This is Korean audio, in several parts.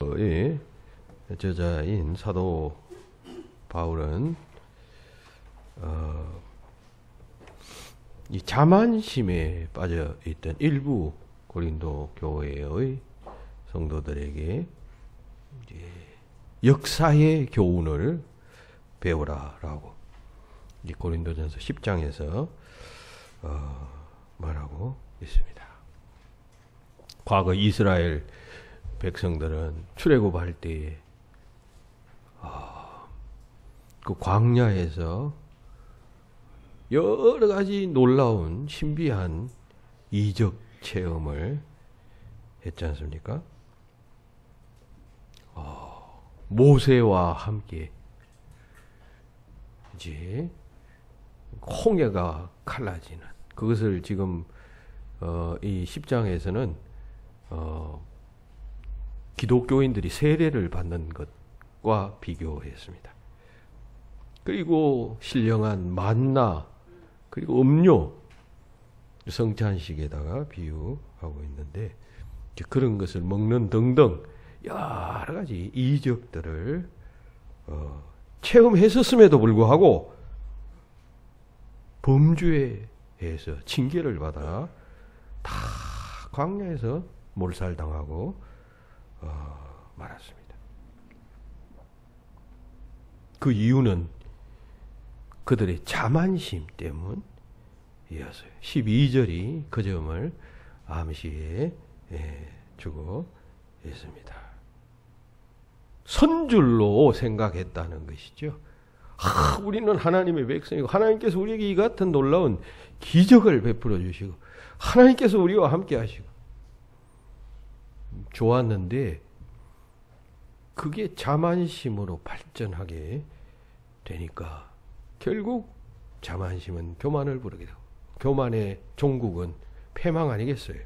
의 저자인 사도 바울은 이 자만심에 빠져 있던 일부 고린도 교회의 성도들에게 역사의 교훈을 배우라라고 이 고린도전서 10장에서 말하고 있습니다. 과거 이스라엘 백성들은 출애굽할 때에 그 광야에서 여러 가지 놀라운 신비한 이적 체험을 했지 않습니까? 모세와 함께 이제 홍해가 갈라지는 그것을 지금 이 10장에서는 기독교인들이 세례를 받는 것과 비교했습니다. 그리고 신령한 만나 그리고 음료 성찬식에다가 비유하고 있는데 그런 것을 먹는 등등 여러 가지 이적들을 체험했었음에도 불구하고 범죄에서 징계를 받아 다 광야에서 몰살당하고 말았습니다. 그 이유는 그들의 자만심 때문이었어요. 12절이 그 점을 암시해 주고 있습니다. 선줄로 생각했다는 것이죠. 우리는 하나님의 백성이고 하나님께서 우리에게 이 같은 놀라운 기적을 베풀어 주시고 하나님께서 우리와 함께 하시고 좋았는데 그게 자만심으로 발전하게 되니까 결국 자만심은 교만을 부르게 되고 교만의 종국은 패망 아니겠어요?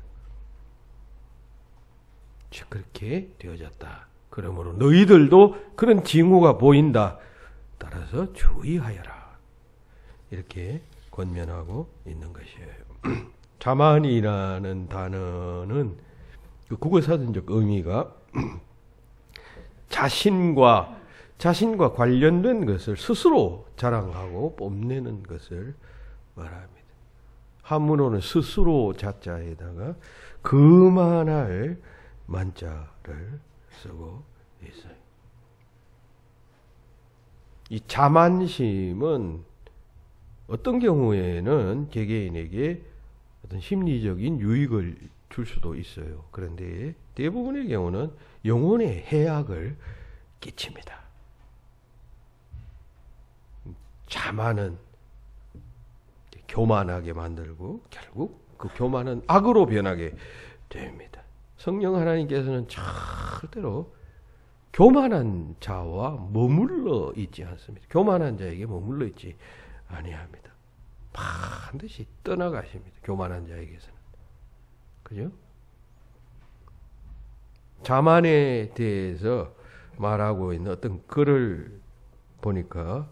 그렇게 되어졌다. 그러므로 너희들도 그런 징후가 보인다. 따라서 주의하여라. 이렇게 권면하고 있는 것이에요. 자만이라는 단어는 그 국어사전적 의미가 자신과 관련된 것을 스스로 자랑하고 뽐내는 것을 말합니다. 한문어는 스스로 자자에다가 그만할 만자를 쓰고 있어요. 이 자만심은 어떤 경우에는 개개인에게 어떤 심리적인 유익을 줄 수도 있어요. 그런데 대부분의 경우는 영혼의 해악을 끼칩니다. 자만은 교만하게 만들고 결국 그 교만은 악으로 변하게 됩니다. 성령 하나님께서는 절대로 교만한 자와 머물러 있지 않습니다. 교만한 자에게 머물러 있지 아니합니다. 반드시 떠나가십니다. 교만한 자에게서는. 그죠? 자만에 대해서 말하고 있는 어떤 글을 보니까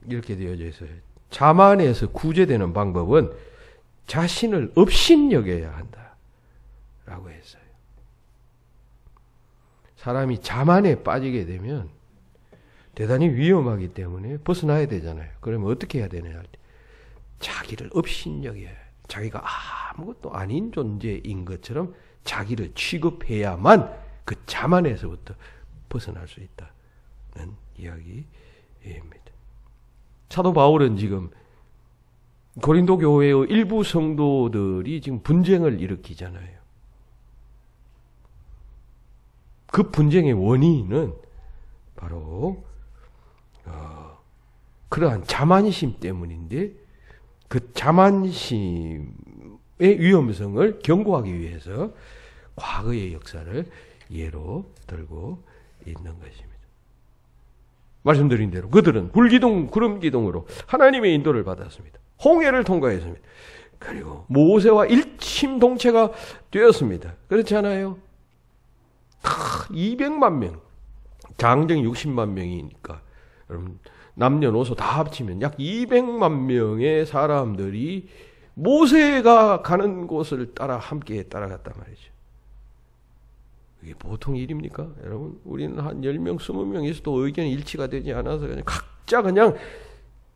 이렇게 되어져 있어요. 자만에서 구제되는 방법은 자신을 업신여겨야 한다. 라고 했어요. 사람이 자만에 빠지게 되면 대단히 위험하기 때문에 벗어나야 되잖아요. 그러면 어떻게 해야 되냐 할 때 자기를 업신여겨야 해요. 자기가 아무것도 아닌 존재인 것처럼 자기를 취급해야만 그 자만에서부터 벗어날 수 있다는 이야기입니다. 사도 바울은 지금 고린도 교회의 일부 성도들이 지금 분쟁을 일으키잖아요. 그 분쟁의 원인은 바로 그러한 자만심 때문인데 그 자만심의 위험성을 경고하기 위해서 과거의 역사를 예로 들고 있는 것입니다. 말씀드린 대로 그들은 불기둥, 구름기둥으로 하나님의 인도를 받았습니다. 홍해를 통과했습니다. 그리고 모세와 일심동체가 되었습니다. 그렇지 않아요? 200만 명, 장정 60만 명이니까 여러분 남녀노소 다 합치면 약 200만 명의 사람들이 모세가 가는 곳을 따라 함께 따라갔단 말이죠. 이게 보통 일입니까? 여러분, 우리는 한 10명, 20명 있어도 의견이 일치가 되지 않아서 그냥 각자 그냥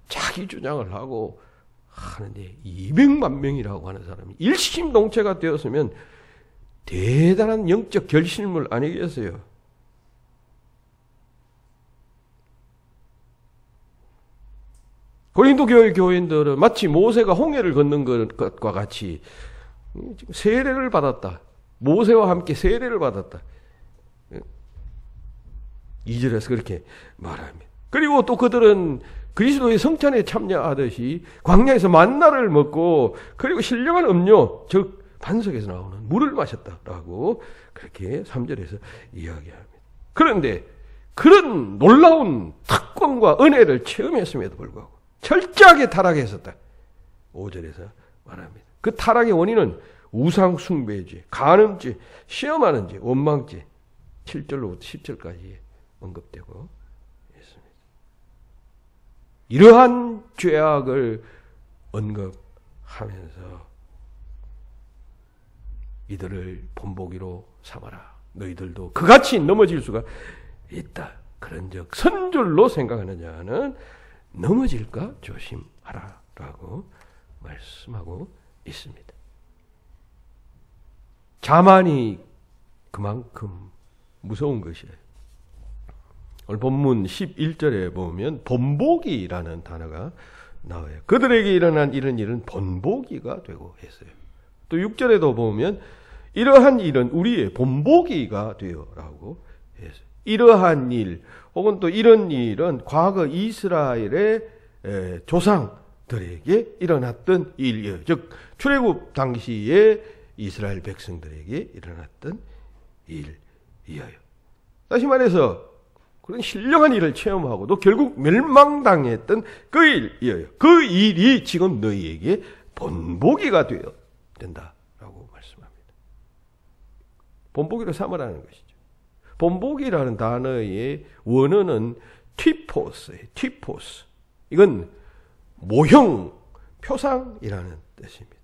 자기 주장을 하고 하는데 200만 명이라고 하는 사람이 일심동체가 되었으면 대단한 영적 결실물 아니겠어요? 고린도 교회 교인들은 마치 모세가 홍해를 걷는 것과 같이 지금 세례를 받았다. 모세와 함께 세례를 받았다. 2절에서 그렇게 말합니다. 그리고 또 그들은 그리스도의 성찬에 참여하듯이 광야에서 만나를 먹고 그리고 신령한 음료, 즉 반석에서 나오는 물을 마셨다라고 그렇게 3절에서 이야기합니다. 그런데 그런 놀라운 특권과 은혜를 체험했음에도 불구하고 철저하게 타락했었다. 5절에서 말합니다. 그 타락의 원인은 우상 숭배죄, 간음죄, 시험하는 죄, 원망죄 7절로부터 10절까지 언급되고 있습니다. 이러한 죄악을 언급하면서 이들을 본보기로 삼아라. 너희들도 그같이 넘어질 수가 있다. 그런즉 선줄로 생각하는 자는 넘어질까 조심하라 라고 말씀하고 있습니다. 자만이 그만큼 무서운 것이에요. 오늘 본문 11절에 보면 본보기라는 단어가 나와요. 그들에게 일어난 이런 일은 본보기가 되고 했어요. 또 6절에도 보면 이러한 일은 우리의 본보기가 되어라고 했어요. 이러한 일 혹은 또 이런 일은 과거 이스라엘의 조상들에게 일어났던 일이에요. 즉 출애굽 당시에 이스라엘 백성들에게 일어났던 일이에요. 다시 말해서 그런 신령한 일을 체험하고도 결국 멸망당했던 그 일이에요. 그 일이 지금 너희에게 본보기가 되어야 된다라고 말씀합니다. 본보기로 삼으라는 것이죠. 본보기라는 단어의 원어는 티포스예요. 티포스. 이건 모형, 표상이라는 뜻입니다.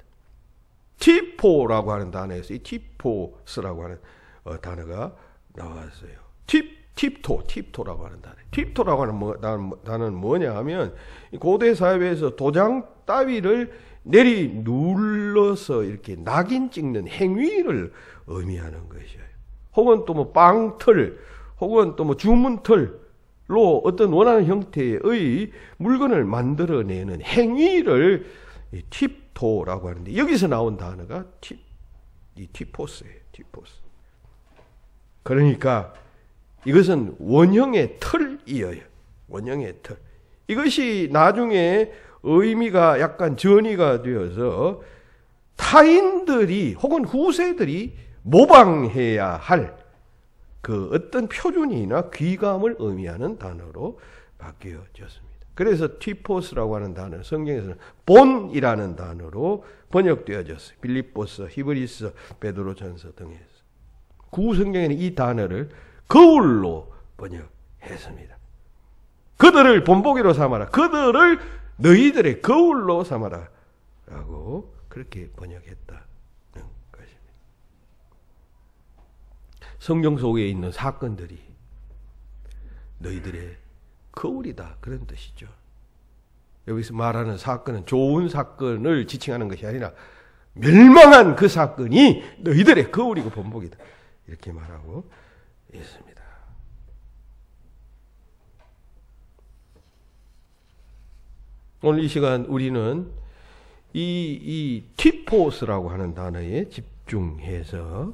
티포라고 하는 단어에서 이 티포스라고 하는 단어가 나왔어요. 팁토라고 하는 단어. 팁토라고 하는 단어는 뭐냐 하면 고대 사회에서 도장 따위를 내리 눌러서 이렇게 낙인 찍는 행위를 의미하는 것이에요. 혹은 또 뭐 빵틀, 혹은 또 뭐 주문틀로 어떤 원하는 형태의 물건을 만들어내는 행위를 팁토라고 하는데 여기서 나온 단어가 이 티포스예요. 티포스. 그러니까 이것은 원형의 틀이에요. 원형의 틀. 이것이 나중에 의미가 약간 전이가 되어서 타인들이 혹은 후세들이 모방해야 할 그 어떤 표준이나 귀감을 의미하는 단어로 바뀌어졌습니다. 그래서 티포스라고 하는 단어, 성경에서는 본이라는 단어로 번역되어졌어요. 빌립보서, 히브리서, 베드로전서 등에서. 구성경에는 이 단어를 거울로 번역했습니다. 그들을 본보기로 삼아라. 그들을 너희들의 거울로 삼아라. 라고 그렇게 번역했다는 것입니다. 성경 속에 있는 사건들이 너희들의 거울이다. 그런 뜻이죠. 여기서 말하는 사건은 좋은 사건을 지칭하는 것이 아니라 멸망한 그 사건이 너희들의 거울이고 본보기다. 이렇게 말하고 있습니다. 오늘 이 시간 우리는 이 티포스라고 하는 단어에 집중해서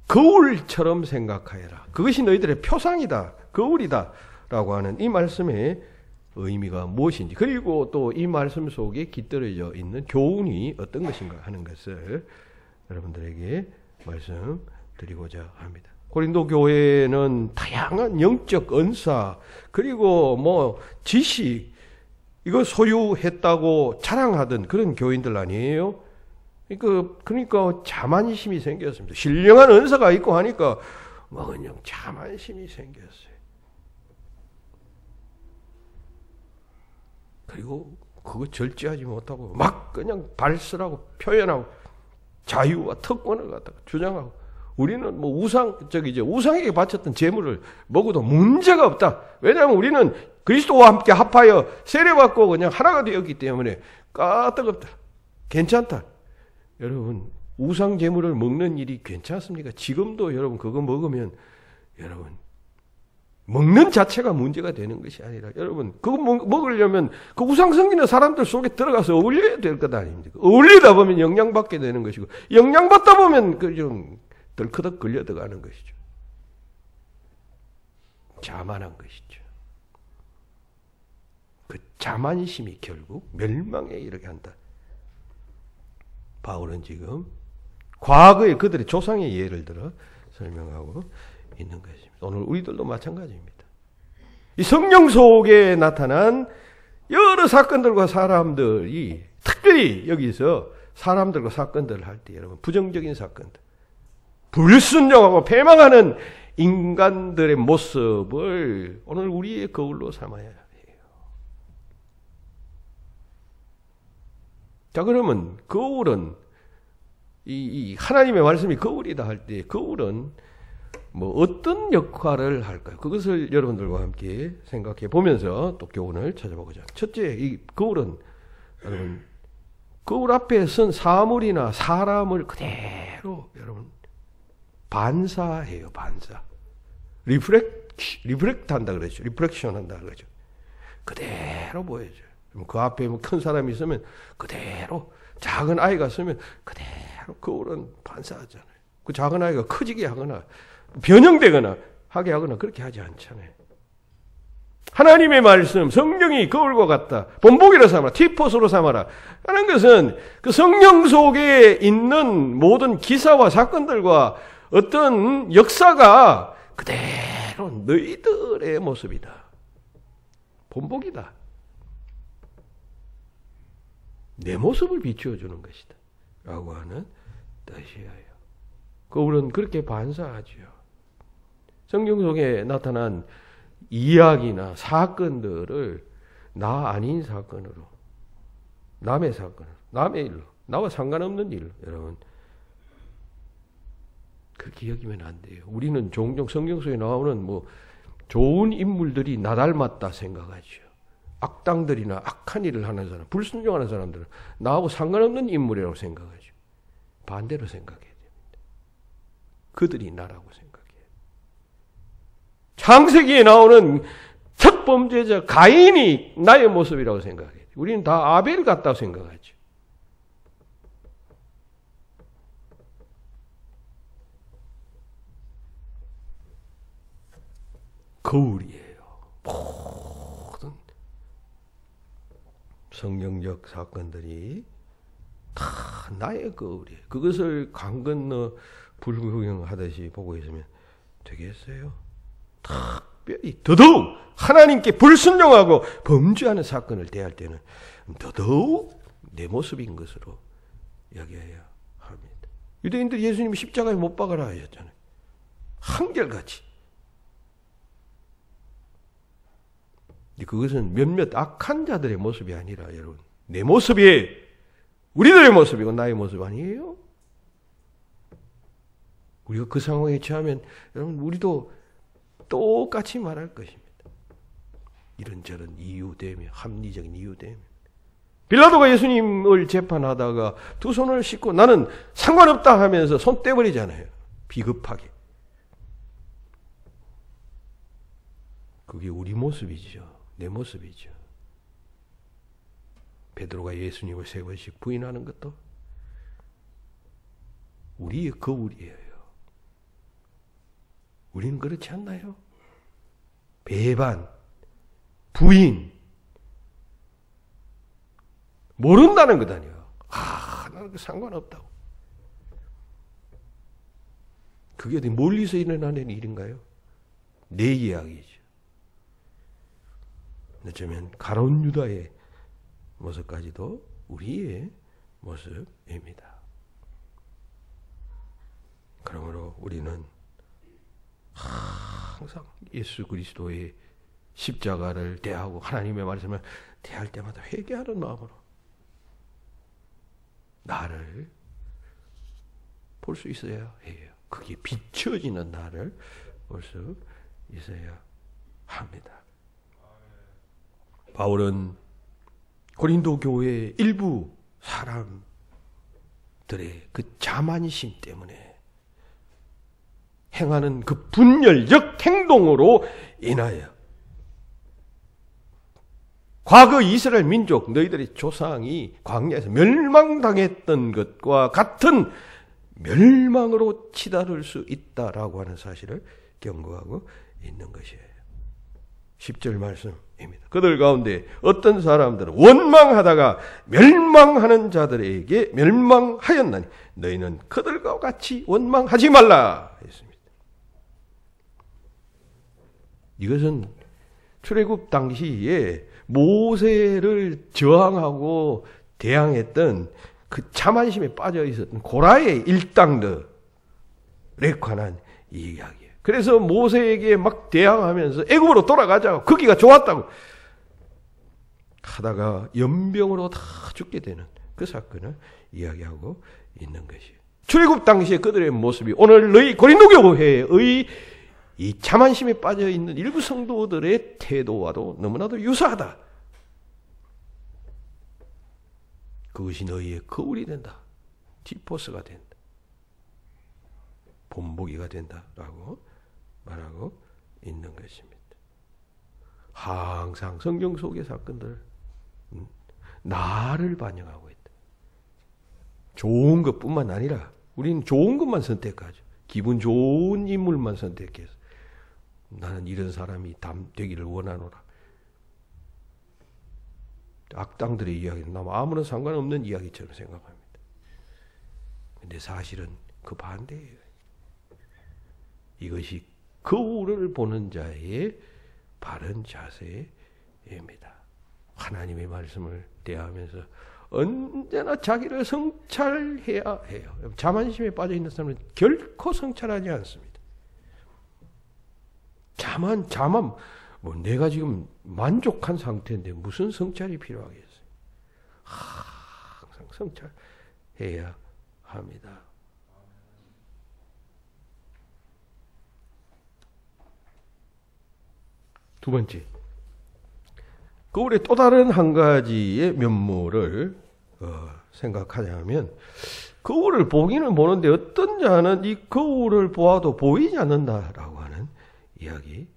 거울처럼 생각하여라. 그것이 너희들의 표상이다. 거울이다. 라고 하는 이 말씀의 의미가 무엇인지, 그리고 또 이 말씀 속에 깃들어져 있는 교훈이 어떤 것인가 하는 것을 여러분들에게 말씀드리고자 합니다. 고린도 교회는 다양한 영적 은사, 그리고 뭐 지식, 이거 소유했다고 자랑하던 그런 교인들 아니에요? 그러니까 자만심이 생겼습니다. 신령한 은사가 있고 하니까 뭐 그냥 자만심이 생겼어요. 그리고 그거 절제하지 못하고 막 그냥 발설하고 표현하고 자유와 특권을 갖다가 주장하고 우리는 뭐 우상에게 바쳤던 제물을 먹어도 문제가 없다. 왜냐하면 우리는 그리스도와 함께 합하여 세례받고 그냥 하나가 되었기 때문에 까딱없다. 괜찮다. 여러분, 우상 제물을 먹는 일이 괜찮습니까? 지금도 여러분 그거 먹으면 여러분 먹는 자체가 문제가 되는 것이 아니라 여러분 그거 먹으려면 그 우상 섬기는 사람들 속에 들어가서 어울려야 될 것 아닙니까? 어울리다 보면 영향받게 되는 것이고 영향받다 보면 그 좀 덜커덕 걸려 들어가는 것이죠. 자만한 것이죠. 그 자만심이 결국 멸망에 이르게 한다. 바울은 지금 과거의 그들의 조상의 예를 들어 설명하고 있는 것입니다. 오늘 우리들도 마찬가지입니다. 이 성령 속에 나타난 여러 사건들과 사람들이 특별히 여기서 사람들과 사건들을 할 때 여러분 부정적인 사건들, 불순종하고 패망하는 인간들의 모습을 오늘 우리의 거울로 삼아야 해요. 자, 그러면 거울은 이 하나님의 말씀이 거울이다 할 때 거울은 뭐 어떤 역할을 할까요? 그것을 여러분들과 함께 생각해 보면서 또 교훈을 찾아보고자. 첫째, 이 거울은 여러분 거울 앞에 선 사물이나 사람을 그대로 여러분 반사해요. 반사. 리프렉트 한다 그러죠. 리프렉션 한다 그러죠. 그대로 보여줘요. 그 앞에 뭐 큰 사람이 있으면 그대로, 작은 아이가 있으면 그대로 거울은 반사하잖아요. 그 작은 아이가 커지게 하거나 변형되거나 하게 하거나 그렇게 하지 않잖아요. 하나님의 말씀, 성령이 거울과 같다. 본보기로 삼아라. 티포스로 삼아라. 하는 것은 그 성령 속에 있는 모든 기사와 사건들과 어떤 역사가 그대로 너희들의 모습이다. 본보기다. 내 모습을 비추어 주는 것이다. 라고 하는 뜻이에요. 거울은 그렇게 반사하지요. 성경 속에 나타난 이야기나 사건들을 나 아닌 사건으로, 남의 사건으로, 남의 일로, 나와 상관없는 일로, 여러분 그렇게 여기면 안 돼요. 우리는 종종 성경 속에 나오는 뭐 좋은 인물들이 나 닮았다 생각하죠. 악당들이나 악한 일을 하는 사람, 불순종하는 사람들은 나하고 상관없는 인물이라고 생각하죠. 반대로 생각해야 됩니다. 그들이 나라고 생각해요. 창세기에 나오는 첫 범죄자 가인이 나의 모습이라고 생각해요. 우리는 다 아벨 같다고 생각하죠. 거울이에요. 모든 성경적 사건들이 다 나의 거울이에요. 그것을 강 건너 불구경하듯이 보고 있으면 되겠어요? 특별히 더더욱 하나님께 불순종하고 범죄하는 사건을 대할 때는 더더욱 내 모습인 것으로 여겨야 합니다. 유대인들이 예수님이 십자가에 못 박아라 하셨잖아요. 한결같이. 그것은 몇몇 악한 자들의 모습이 아니라 여러분 내 모습이 우리들의 모습이고 나의 모습 아니에요? 우리가 그 상황에 처하면 여러분 우리도 똑같이 말할 것입니다. 이런저런 이유되며 합리적인 이유되며 빌라도가 예수님을 재판하다가 두 손을 씻고 나는 상관없다 하면서 손 떼버리잖아요. 비겁하게. 그게 우리 모습이죠. 내 모습이죠. 베드로가 예수님을 3번씩 부인하는 것도 우리의 거울이에요. 우리는 그렇지 않나요? 배반, 부인, 모른다는 것 아니에요. 나는 상관없다고. 그게 어디 멀리서 일어나는 일인가요? 내 이야기죠. 어쩌면 가룟 유다의 모습까지도 우리의 모습입니다. 그러므로 우리는 항상 예수 그리스도의 십자가를 대하고 하나님의 말씀을 대할 때마다 회개하는 마음으로 나를 볼 수 있어야 해요. 그게 비춰지는 날을 볼 수 있어야 합니다. 바울은 고린도 교회의 일부 사람들의 그 자만심 때문에 행하는 그 분열적 행동으로 인하여 과거 이스라엘 민족 너희들의 조상이 광야에서 멸망당했던 것과 같은 멸망으로 치달을 수 있다라고 하는 사실을 경고하고 있는 것이에요. 10절 말씀입니다. 그들 가운데 어떤 사람들은 원망하다가 멸망하는 자들에게 멸망하였나니 너희는 그들과 같이 원망하지 말라 했습니다. 이것은 출애굽 당시에 모세를 저항하고 대항했던 그 자만심에 빠져 있었던 고라의 일당들에 관한 이야기예요. 그래서 모세에게 막 대항하면서 애굽으로 돌아가자고 거기가 좋았다고 하다가 연병으로 다 죽게 되는 그 사건을 이야기하고 있는 것이에요. 출애굽 당시에 그들의 모습이 오늘 너희 고린도 교회의 이 자만심에 빠져 있는 일부 성도들의 태도와도 너무나도 유사하다. 그것이 너희의 거울이 된다. 티포스가 된다. 본보기가 된다라고 말하고 있는 것입니다. 항상 성경 속의 사건들 나를 반영하고 있다. 좋은 것뿐만 아니라 우리는 좋은 것만 선택하죠. 기분 좋은 인물만 선택해서 나는 이런 사람이 되기를 원하노라. 악당들의 이야기는 나와 아무런 상관없는 이야기처럼 생각합니다. 근데 사실은 그 반대예요. 이것이 거울을 보는 자의 바른 자세입니다. 하나님의 말씀을 대하면서 언제나 자기를 성찰해야 해요. 자만심에 빠져 있는 사람은 결코 성찰하지 않습니다. 자만, 뭐 내가 지금 만족한 상태인데 무슨 성찰이 필요하겠어요? 항상 성찰해야 합니다. 두 번째, 거울의 또 다른 한 가지의 면모를 생각하자면 거울을 보기는 보는데 어떤 자는 이 거울을 보아도 보이지 않는다라고 하는 이야기입니다.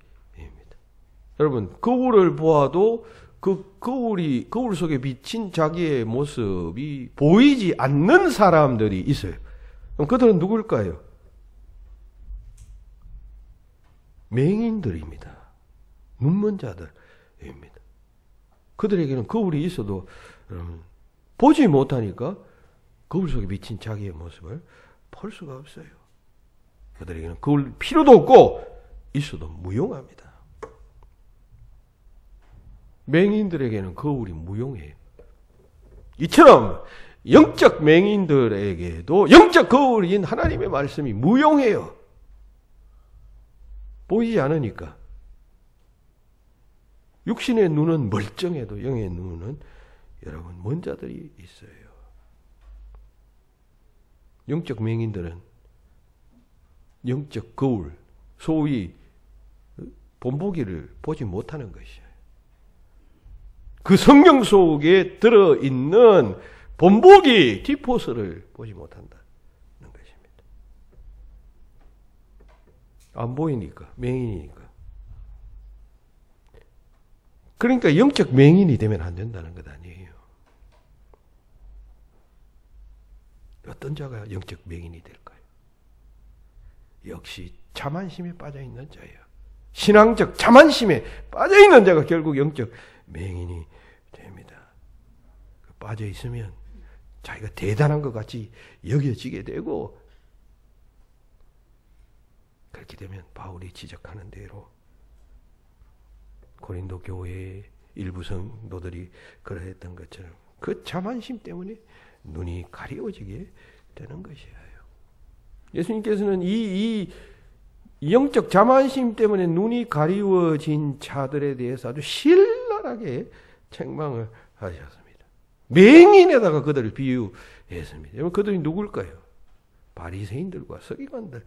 여러분, 거울을 보아도 그 거울 속에 비친 자기의 모습이 보이지 않는 사람들이 있어요. 그럼 그들은 누굴까요? 맹인들입니다. 눈먼 자들입니다. 그들에게는 거울이 있어도 보지 못하니까 거울 속에 비친 자기의 모습을 볼 수가 없어요. 그들에게는 거울 필요도 없고 있어도 무용합니다. 맹인들에게는 거울이 무용해요. 이처럼 영적 맹인들에게도 영적 거울인 하나님의 말씀이 무용해요. 보이지 않으니까. 육신의 눈은 멀쩡해도 영의 눈은 여러분 먼 자들이 있어요. 영적 맹인들은 영적 거울, 소위 본보기를 보지 못하는 것이에요. 그 성경 속에 들어있는 본보기, 티포스를 보지 못한다는 것입니다. 안 보이니까, 맹인이니까. 그러니까 영적 맹인이 되면 안 된다는 것 아니에요. 어떤 자가 영적 맹인이 될까요? 역시 자만심에 빠져있는 자예요. 신앙적 자만심에 빠져있는 자가 결국 영적 맹인이 됩니다. 빠져있으면 자기가 대단한 것 같이 여겨지게 되고 그렇게 되면 바울이 지적하는 대로 고린도 교회의 일부 성도들이 그러했던 것처럼 그 자만심 때문에 눈이 가려워지게 되는 것이에요. 예수님께서는 이 영적 자만심 때문에 눈이 가리워진 자들에 대해서 아주 신랄하게 책망을 하셨습니다. 맹인에다가 그들을 비유했습니다. 여러분, 그들이 누굴까요? 바리새인들과 서기관들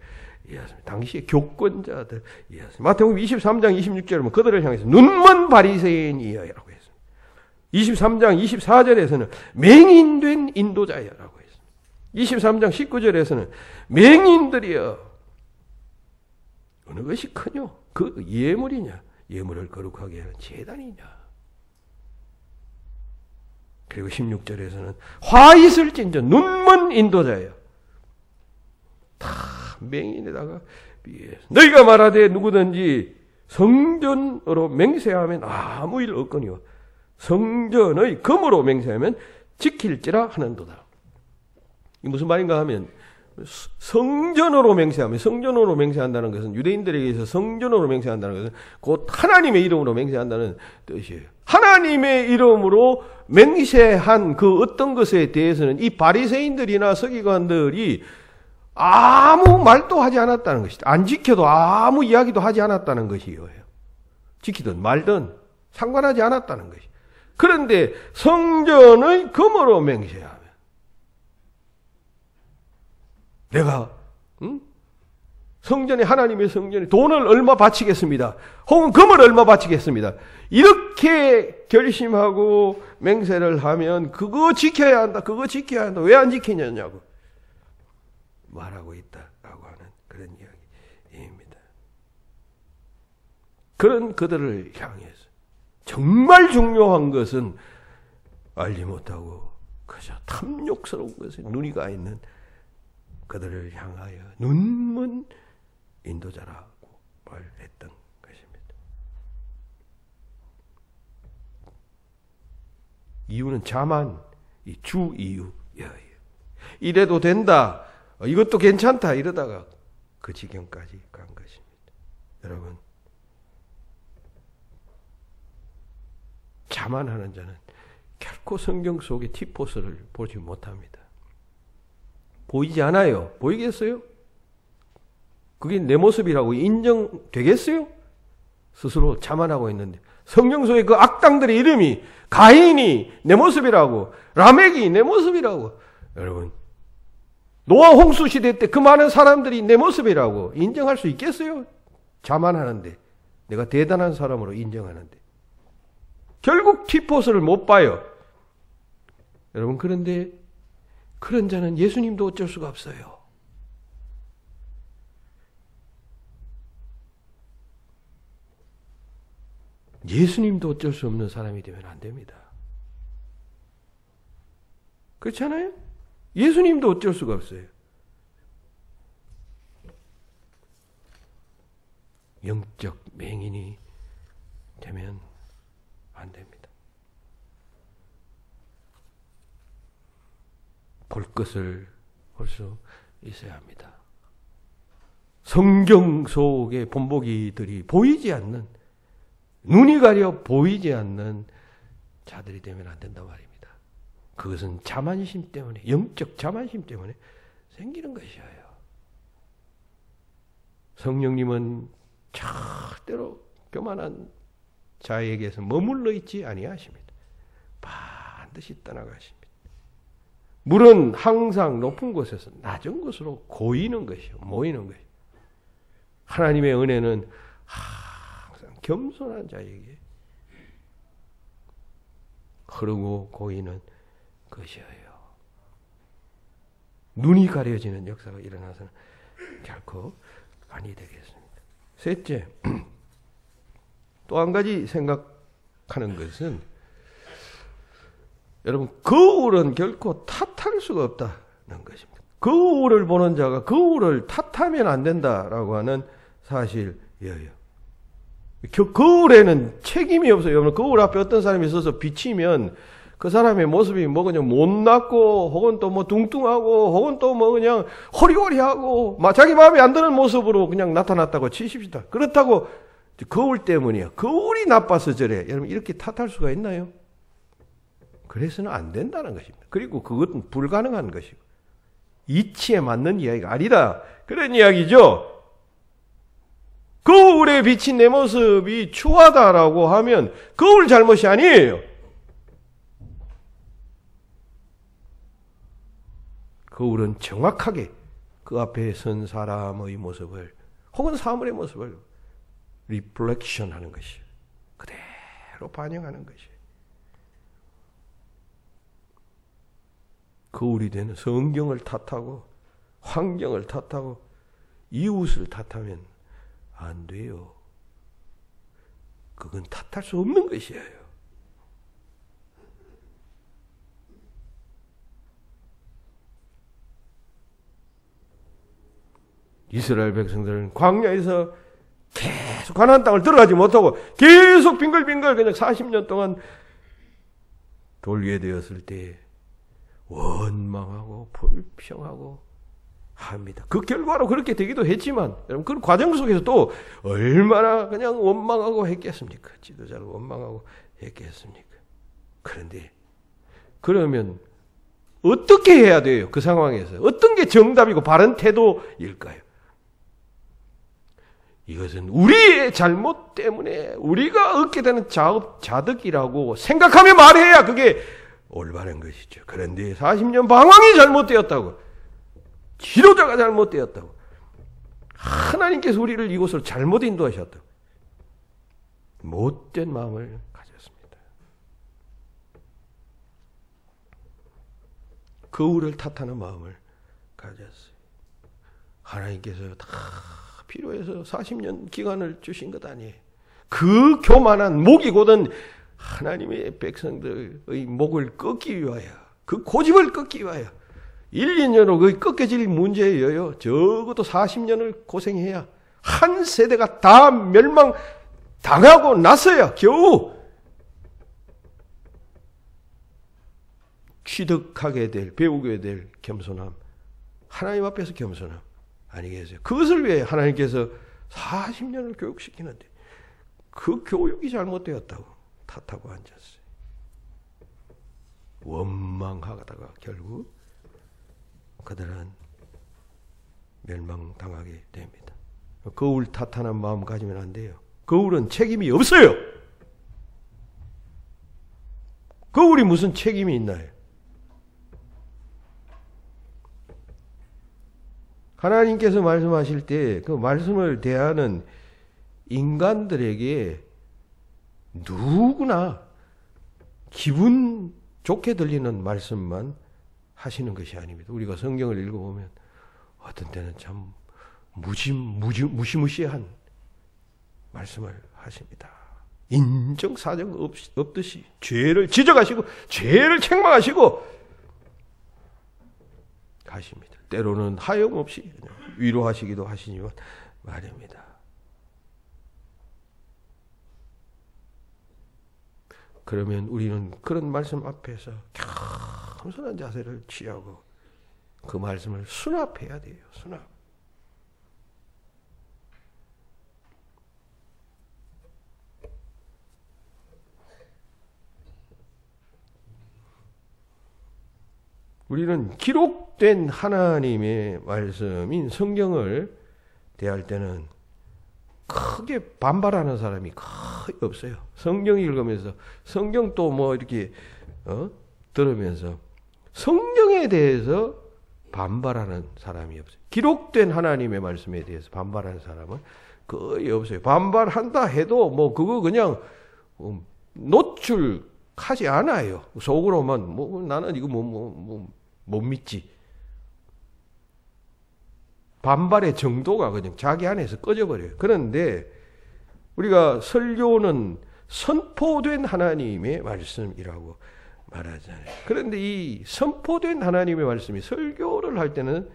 이었습니다. 당시의 교권자들 이었습니다. 마태복음 23장 26절에 그들을 향해서 눈먼 바리새인이여라고 했습니다. 23장 24절에서는 맹인된 인도자여라고 했습니다. 23장 19절에서는 맹인들이여. 어느 것이 크뇨? 그 예물이냐? 예물을 거룩하게 하는 제단이냐? 그리고 16절에서는 화 있을진저 눈먼 인도자여. 다 맹인에다가 너희가 말하되 누구든지 성전으로 맹세하면 아무 일 없거니와 성전의 금으로 맹세하면 지킬지라 하는도다. 이 무슨 말인가 하면 성전으로 맹세한다는 것은 유대인들에게서 성전으로 맹세한다는 것은 곧 하나님의 이름으로 맹세한다는 뜻이에요. 하나님의 이름으로 맹세한 그 어떤 것에 대해서는 이 바리새인들이나 서기관들이 아무 말도 하지 않았다는 것이다. 안 지켜도 아무 이야기도 하지 않았다는 것이에요. 지키든 말든 상관하지 않았다는 것이. 그런데 성전의 금으로 맹세하면 내가 성전에 하나님의 성전에 돈을 얼마 바치겠습니다. 혹은 금을 얼마 바치겠습니다. 이렇게 결심하고 맹세를 하면 그거 지켜야 한다. 그거 지켜야 한다. 왜 안 지키냐고 말하고 있다라고 하는 그런 이야기입니다. 그런 그들을 향해서 정말 중요한 것은 알지 못하고 그저 탐욕스러운 것에 눈이 가 있는 그들을 향하여 눈먼 인도자라고 말했던 것입니다. 이유는 자만, 이 주 이유여야. 이래도 된다, 이것도 괜찮다 이러다가 그 지경까지 간 것입니다. 여러분, 자만하는 자는 결코 성경 속의 티포스를 보지 못합니다. 보이지 않아요. 보이겠어요? 그게 내 모습이라고 인정되겠어요? 스스로 자만하고 있는데 성경 속의 그 악당들의 이름이 가인이 내 모습이라고, 라멕이 내 모습이라고. 여러분, 노아 홍수 시대 때 그 많은 사람들이 내 모습이라고 인정할 수 있겠어요? 자만하는데, 내가 대단한 사람으로 인정하는데 결국 티포스를 못 봐요. 여러분, 그런데 그런 자는 예수님도 어쩔 수가 없어요. 예수님도 어쩔 수 없는 사람이 되면 안 됩니다. 그렇잖아요? 예수님도 어쩔 수가 없어요. 영적 맹인이 되면 안 됩니다. 볼 것을 볼 수 있어야 합니다. 성경 속의 본보기들이 보이지 않는, 눈이 가려 보이지 않는 자들이 되면 안 된단 말입니다. 그것은 자만심 때문에, 영적 자만심 때문에 생기는 것이에요. 성령님은 절대로 교만한 자에게서 머물러 있지 아니하십니다. 반드시 떠나가십니다. 물은 항상 높은 곳에서 낮은 곳으로 고이는 것이요, 모이는 것이요. 하나님의 은혜는 항상 겸손한 자에게 흐르고 고이는 것이에요. 눈이 가려지는 역사가 일어나서는 결코 아니 되겠습니다. 셋째, 또 한 가지 생각하는 것은, 여러분, 거울은 결코 탓할 수가 없다는 것입니다. 거울을 보는 자가 거울을 탓하면 안 된다라고 하는 사실이에요. 거울에는 책임이 없어요. 여러분, 거울 앞에 어떤 사람이 있어서 비치면 그 사람의 모습이 뭐 그냥 못났고, 혹은 또 뭐 뚱뚱하고, 혹은 또 뭐 그냥 호리호리하고, 자기 마음에 안 드는 모습으로 그냥 나타났다고 치십시다. 그렇다고 거울 때문이야. 거울이 나빠서 저래. 여러분, 이렇게 탓할 수가 있나요? 그래서는 안 된다는 것입니다. 그리고 그것은 불가능한 것이고, 이치에 맞는 이야기가 아니다. 그런 이야기죠. 거울에 비친 내 모습이 추하다라고 하면 거울 잘못이 아니에요. 거울은 정확하게 그 앞에 선 사람의 모습을 혹은 사물의 모습을 리플렉션 하는 것이 그대로 반영하는 것이 거울이 되는 성경을 탓하고 환경을 탓하고 이웃을 탓하면 안 돼요. 그건 탓할 수 없는 것이에요. 이스라엘 백성들은 광야에서 계속 가나안 땅을 들어가지 못하고 계속 빙글빙글 그냥 40년 동안 돌게 되었을 때 원망하고 불평하고 합니다. 그 결과로 그렇게 되기도 했지만 여러분 그 과정 속에서 또 얼마나 그냥 원망하고 했겠습니까? 지도자를 원망하고 했겠습니까? 그런데 그러면 어떻게 해야 돼요? 그 상황에서 어떤 게 정답이고 바른 태도일까요? 이것은 우리의 잘못 때문에 우리가 얻게 되는 자득이라고 생각하며 말해야 그게 올바른 것이죠. 그런데 40년 방황이 잘못되었다고, 지도자가 잘못되었다고, 하나님께서 우리를 이곳을 잘못 인도하셨다고 못된 마음을 가졌습니다. 거울을 탓하는 마음을 가졌어요. 하나님께서 다 필요해서 40년 기간을 주신 것 아니에요. 그 교만한 목이 곧은 하나님의 백성들의 목을 꺾기 위하여, 그 고집을 꺾기 위하여 1, 2년으로 그 꺾여질 문제예요. 적어도 40년을 고생해야 한 세대가 다 멸망당하고 나서야 겨우 취득하게 될, 배우게 될 겸손함, 하나님 앞에서 겸손함 아니겠어요? 그것을 위해 하나님께서 40년을 교육시키는데 그 교육이 잘못되었다고 탓하고 앉았어요. 원망하다가 결국 그들은 멸망당하게 됩니다. 거울 탓하는 마음 가지면 안 돼요. 거울은 책임이 없어요. 거울이 무슨 책임이 있나요? 하나님께서 말씀하실 때 그 말씀을 대하는 인간들에게 누구나 기분 좋게 들리는 말씀만 하시는 것이 아닙니다. 우리가 성경을 읽어보면 어떤 때는 참 무시무시한 말씀을 하십니다. 인정사정 없듯이 죄를 지적하시고 죄를 책망하시고 가십니다. 때로는 하염없이 위로하시기도 하시지만 말입니다. 그러면 우리는 그런 말씀 앞에서 겸손한 자세를 취하고 그 말씀을 수납해야 돼요. 수납. 우리는 기록된 하나님의 말씀인 성경을 대할 때는 크게 반발하는 사람이 거의 없어요. 성경 읽으면서 성경 또 뭐 이렇게 들으면서 성경에 대해서 반발하는 사람이 없어요. 기록된 하나님의 말씀에 대해서 반발하는 사람은 거의 없어요. 반발한다 해도 뭐 그거 그냥 노출하지 않아요. 속으로만 뭐 나는 이거 못 믿지. 반발의 정도가 그냥 자기 안에서 꺼져버려요. 그런데 우리가 설교는 선포된 하나님의 말씀이라고 말하잖아요. 그런데 이 선포된 하나님의 말씀이 설교를 할 때는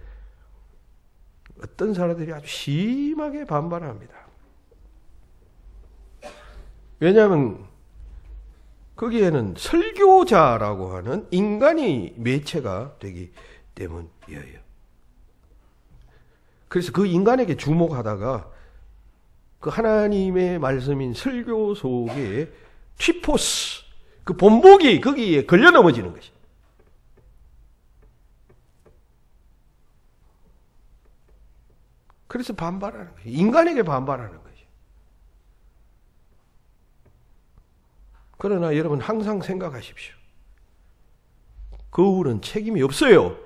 어떤 사람들이 아주 심하게 반발합니다. 왜냐하면 거기에는 설교자라고 하는 인간이 매체가 되기 때문이에요. 그래서 그 인간에게 주목하다가 그 하나님의 말씀인 설교 속에 튀포스, 그 본보기 거기에 걸려 넘어지는 것이. 그래서 반발하는 거예요. 인간에게 반발하는 거예요. 그러나 여러분 항상 생각하십시오. 거울은 책임이 없어요.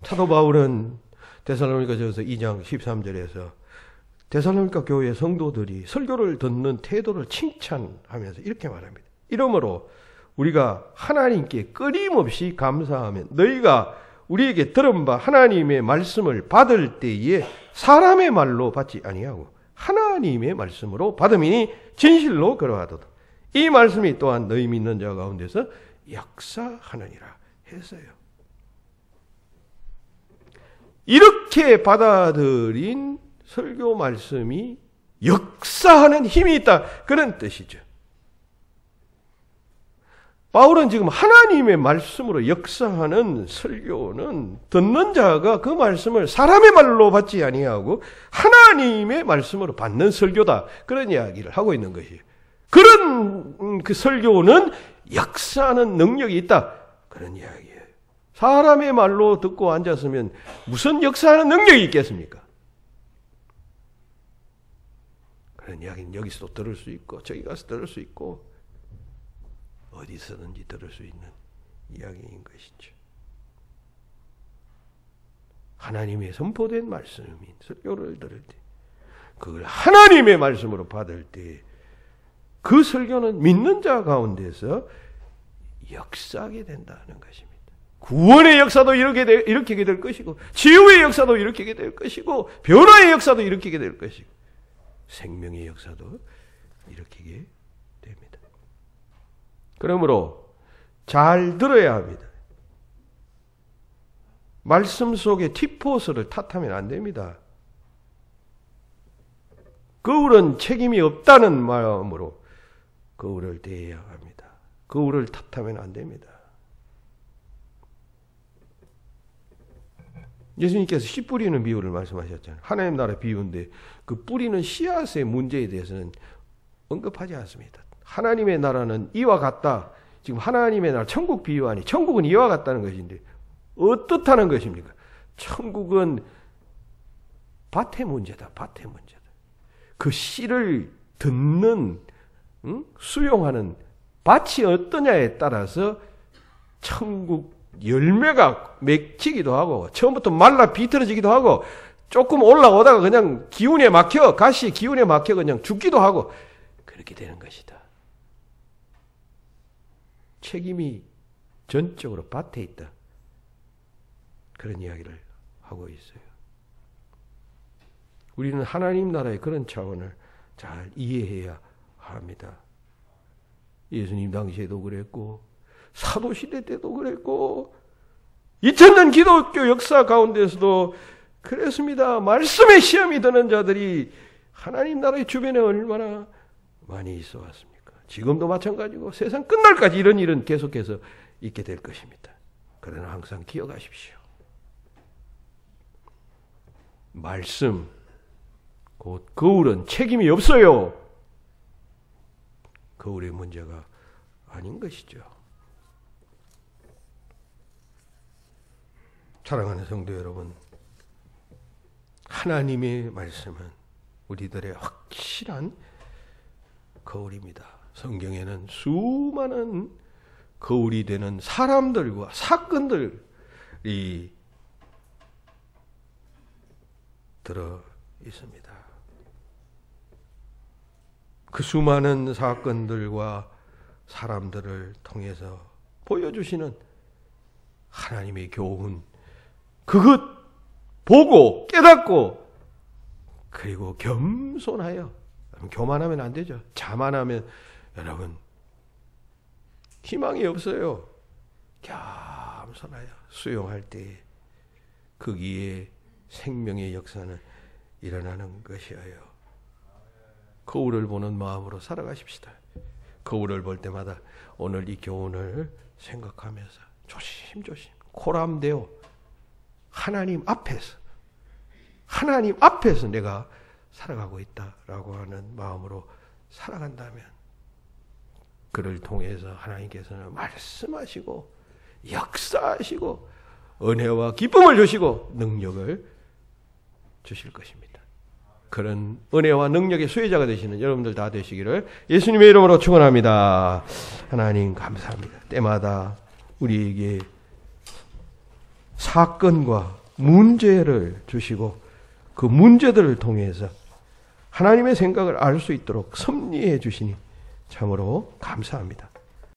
사도 바울은 데살로니가전서 2장 13절에서 데살로니가 교회 성도들이 설교를 듣는 태도를 칭찬하면서 이렇게 말합니다. 이러므로 우리가 하나님께 끊임없이 감사하면 너희가 우리에게 들은 바 하나님의 말씀을 받을 때에 사람의 말로 받지 아니하고 하나님의 말씀으로 받음이니 진실로 그러하도다. 이 말씀이 또한 너희 믿는 자 가운데서 역사하느니라 했어요. 이렇게 받아들인 설교 말씀이 역사하는 힘이 있다. 그런 뜻이죠. 바울은 지금 하나님의 말씀으로 역사하는 설교는 듣는 자가 그 말씀을 사람의 말로 받지 아니하고 하나님의 말씀으로 받는 설교다. 그런 이야기를 하고 있는 것이에요. 그런 그 설교는 역사하는 능력이 있다. 그런 이야기예요. 사람의 말로 듣고 앉았으면 무슨 역사하는 능력이 있겠습니까? 그런 이야기는 여기서도 들을 수 있고 저기 가서 들을 수 있고 어디서든지 들을 수 있는 이야기인 것이죠. 하나님의 선포된 말씀인 설교를 들을 때 그걸 하나님의 말씀으로 받을 때 그 설교는 믿는 자 가운데서 역사하게 된다는 것입니다. 구원의 역사도 일으키게 될 것이고 치유의 역사도 일으키게 될 것이고 변화의 역사도 일으키게 될 것이고 생명의 역사도 일으키게 됩니다. 그러므로 잘 들어야 합니다. 말씀 속에 티포스를 탓하면 안 됩니다. 거울은 책임이 없다는 마음으로 거울을 대해야 합니다. 거울을 탓하면 안 됩니다. 예수님께서 씨 뿌리는 비유를 말씀하셨잖아요. 하나님 나라 비유인데 그 뿌리는 씨앗의 문제에 대해서는 언급하지 않습니다. 하나님의 나라는 이와 같다. 지금 하나님의 나라 천국 비유 아니 천국은 이와 같다는 것인데 어떻다는 것입니까? 천국은 밭의 문제다. 밭의 문제다. 그 씨를 듣는 수용하는 밭이 어떠냐에 따라서 천국 열매가 맺히기도 하고 처음부터 말라 비틀어지기도 하고 조금 올라오다가 그냥 기운에 막혀 가시 기운에 막혀 그냥 죽기도 하고 그렇게 되는 것이다. 책임이 전적으로 밭에 있다. 그런 이야기를 하고 있어요. 우리는 하나님 나라의 그런 차원을 잘 이해해야 합니다. 예수님 당시에도 그랬고 사도시대 때도 그랬고 2000년 기독교 역사 가운데서도 그랬습니다. 말씀의 시험이 드는 자들이 하나님 나라의 주변에 얼마나 많이 있어 왔습니까? 지금도 마찬가지고 세상 끝날까지 이런 일은 계속해서 있게 될 것입니다. 그러나 항상 기억하십시오. 말씀, 곧 거울은 책임이 없어요. 거울의 문제가 아닌 것이죠. 사랑하는 성도 여러분, 하나님의 말씀은 우리들의 확실한 거울입니다. 성경에는 수많은 거울이 되는 사람들과 사건들이 들어 있습니다. 그 수많은 사건들과 사람들을 통해서 보여주시는 하나님의 교훈, 그것 보고 깨닫고 그리고 겸손하여, 교만하면 안 되죠. 자만하면 여러분 희망이 없어요. 겸손하여 수용할 때 거기에 생명의 역사는 일어나는 것이에요. 거울을 보는 마음으로 살아가십시다. 거울을 볼 때마다 오늘 이 교훈을 생각하면서 조심조심 코람되어 하나님 앞에서 내가 살아가고 있다라고 하는 마음으로 살아간다면 그를 통해서 하나님께서는 말씀하시고 역사하시고 은혜와 기쁨을 주시고 능력을 주실 것입니다. 그런 은혜와 능력의 수혜자가 되시는 여러분들 다 되시기를 예수님의 이름으로 축원합니다. 하나님 감사합니다. 때마다 우리에게 사건과 문제를 주시고 그 문제들을 통해서 하나님의 생각을 알 수 있도록 섭리해 주시니 참으로 감사합니다.